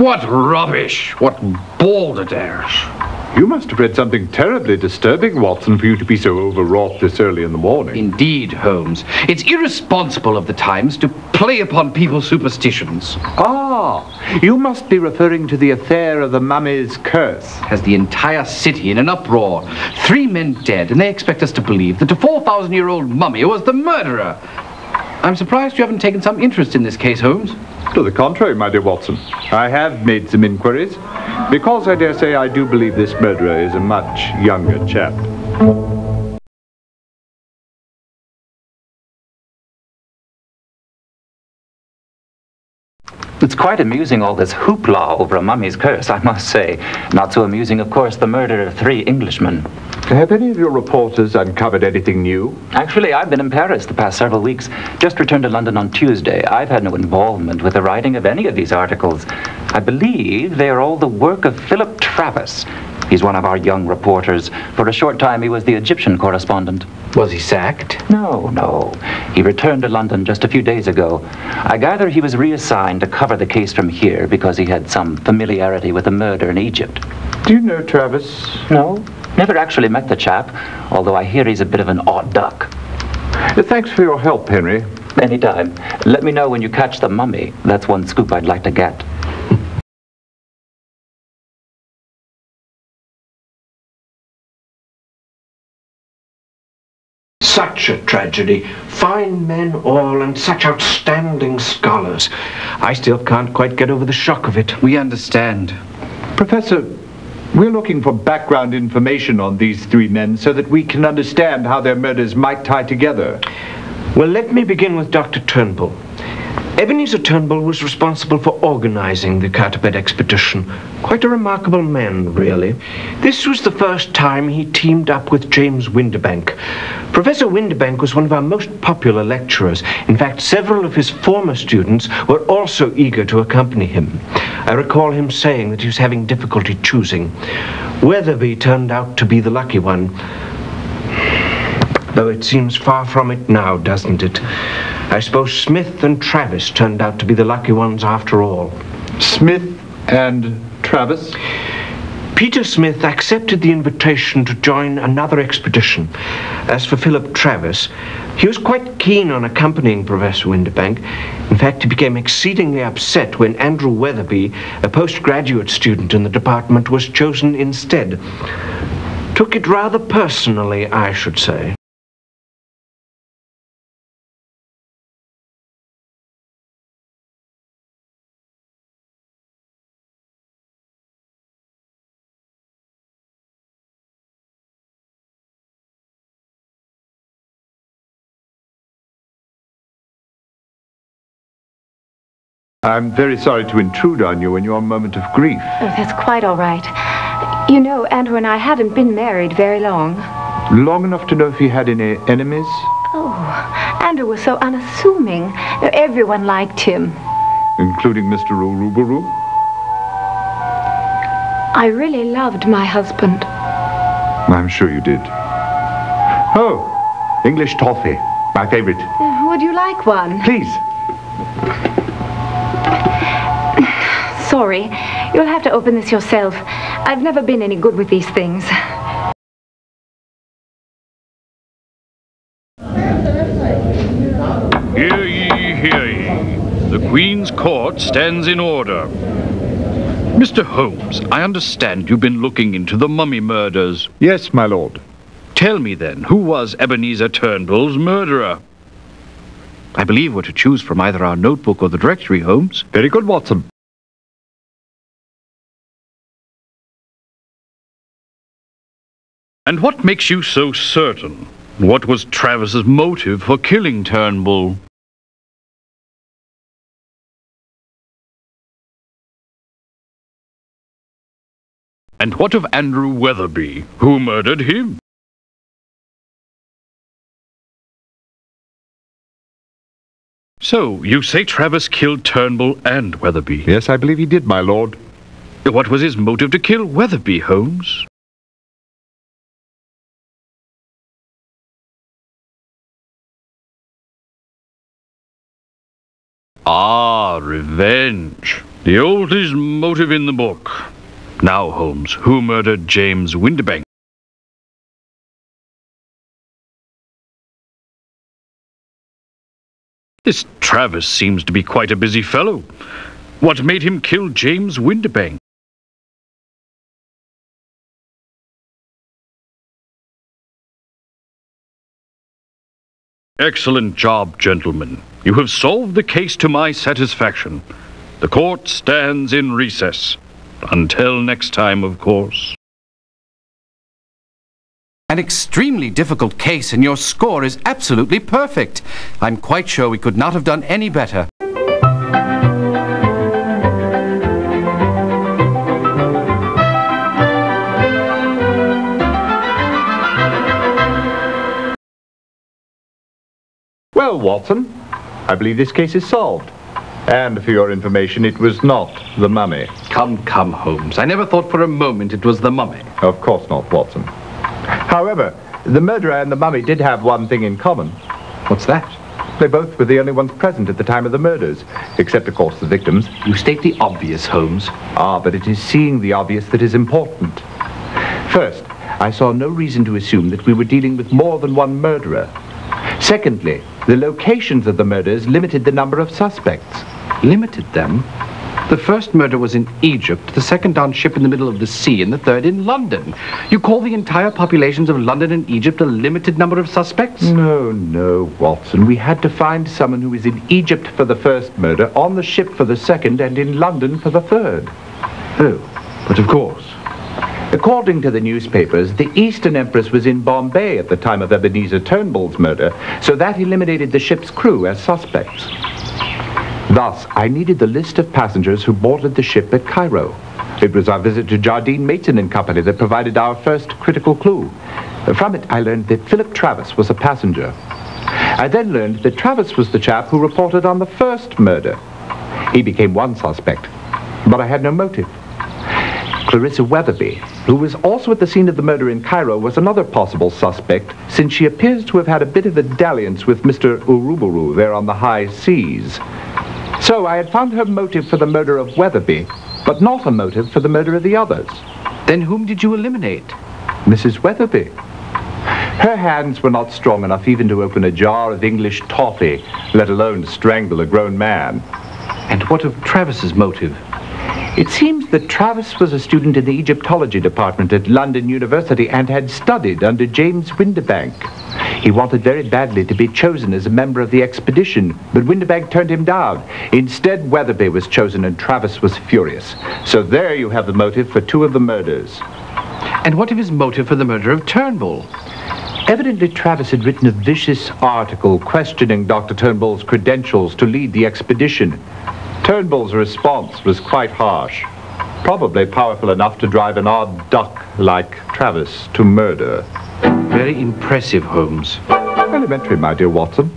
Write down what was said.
What rubbish! What balderdash! You must have read something terribly disturbing, Watson, for you to be so overwrought this early in the morning. Indeed, Holmes. It's irresponsible of the Times to play upon people's superstitions. Ah, you must be referring to the affair of the mummy's curse. Has the entire city in an uproar. 3 men dead, and they expect us to believe that the 4,000-year-old mummy was the murderer. I'm surprised you haven't taken some interest in this case, Holmes. To the contrary, my dear Watson. I have made some inquiries, because I dare say I do believe this murderer is a much younger chap. It's quite amusing, all this hoopla over a mummy's curse, I must say. Not so amusing, of course, the murder of 3 Englishmen. Have any of your reporters uncovered anything new? Actually, I've been in Paris the past several weeks. Just returned to London on Tuesday. I've had no involvement with the writing of any of these articles. I believe they are all the work of Philip Travis. He's one of our young reporters. For a short time, he was the Egyptian correspondent. Was he sacked? No. He returned to London just a few days ago. I gather he was reassigned to cover the case from here because he had some familiarity with the murder in Egypt. Do you know Travis? No, never actually met the chap, although I hear he's a bit of an odd duck. Thanks for your help, Henry. Anytime. Let me know when you catch the mummy. That's one scoop I'd like to get. Such a tragedy. Fine men all, and such outstanding scholars. I still can't quite get over the shock of it. We understand. Professor, we're looking for background information on these 3 men so that we can understand how their murders might tie together. Well, let me begin with Dr. Turnbull. Ebenezer Turnbull was responsible for organizing the Carteret expedition. Quite a remarkable man, really. This was the first time he teamed up with James Windibank. Professor Windibank was one of our most popular lecturers. In fact, several of his former students were also eager to accompany him. I recall him saying that he was having difficulty choosing. Weatherby turned out to be the lucky one. Though it seems far from it now, doesn't it? I suppose Smith and Travis turned out to be the lucky ones after all. Smith and Travis? Peter Smith accepted the invitation to join another expedition. As for Philip Travis, he was quite keen on accompanying Professor Windibank. In fact, he became exceedingly upset when Andrew Weatherby, a postgraduate student in the department, was chosen instead. Took it rather personally, I should say. I'm very sorry to intrude on you in your moment of grief. Oh, that's quite all right. You know, Andrew and I hadn't been married very long. Long enough to know if he had any enemies? Oh, Andrew was so unassuming. Everyone liked him. Including Mr. Urubaru? I really loved my husband. I'm sure you did. Oh, English toffee. My favorite. Would you like one? Please. Sorry, you'll have to open this yourself. I've never been any good with these things. Hear ye, hear ye. The Queen's Court stands in order. Mr. Holmes, I understand you've been looking into the mummy murders. Yes, my lord. Tell me then, who was Ebenezer Turnbull's murderer? I believe we're to choose from either our notebook or the directory, Holmes. Very good, Watson. And what makes you so certain? What was Travis's motive for killing Turnbull? And what of Andrew Weatherby? Who murdered him? So, you say Travis killed Turnbull and Weatherby? Yes, I believe he did, my lord. What was his motive to kill Weatherby, Holmes? Ah, revenge. The oldest motive in the book. Now, Holmes, who murdered James Windibank? This Travis seems to be quite a busy fellow. What made him kill James Windibank? Excellent job, gentlemen. You have solved the case to my satisfaction. The court stands in recess. Until next time, of course. An extremely difficult case, and your score is absolutely perfect. I'm quite sure we could not have done any better. Well, Watson, I believe this case is solved. And for your information, it was not the mummy. Come, come, Holmes. I never thought for a moment it was the mummy. Of course not, Watson. However, the murderer and the mummy did have one thing in common. What's that? They both were the only ones present at the time of the murders, except, of course, the victims. You state the obvious, Holmes. Ah, but it is seeing the obvious that is important. First, I saw no reason to assume that we were dealing with more than one murderer. Secondly, the locations of the murders limited the number of suspects. Limited them? The first murder was in Egypt, the second on ship in the middle of the sea, and the third in London. You call the entire populations of London and Egypt a limited number of suspects? No, no, Watson. We had to find someone who was in Egypt for the first murder, on the ship for the second, and in London for the third. Oh, but of course. According to the newspapers, the Eastern Empress was in Bombay at the time of Ebenezer Turnbull's murder, so that eliminated the ship's crew as suspects. Thus, I needed the list of passengers who boarded the ship at Cairo. It was our visit to Jardine, Mason and Company that provided our first critical clue. From it, I learned that Philip Travis was a passenger. I then learned that Travis was the chap who reported on the first murder. He became one suspect, but I had no motive. Clarissa Weatherby, who was also at the scene of the murder in Cairo, was another possible suspect, since she appears to have had a bit of a dalliance with Mr. Uruburu there on the high seas. So I had found her motive for the murder of Weatherby, but not a motive for the murder of the others. Then whom did you eliminate? Mrs. Weatherby. Her hands were not strong enough even to open a jar of English toffee, let alone strangle a grown man. And what of Travis's motive? It seems that Travis was a student in the Egyptology department at London University and had studied under James Windibank. He wanted very badly to be chosen as a member of the expedition, but Windibank turned him down. Instead, Weatherby was chosen and Travis was furious. So there you have the motive for two of the murders. And what of his motive for the murder of Turnbull? Evidently, Travis had written a vicious article questioning Dr. Turnbull's credentials to lead the expedition. Turnbull's response was quite harsh, probably powerful enough to drive an odd duck like Travis to murder. Very impressive, Holmes. Elementary, my dear Watson.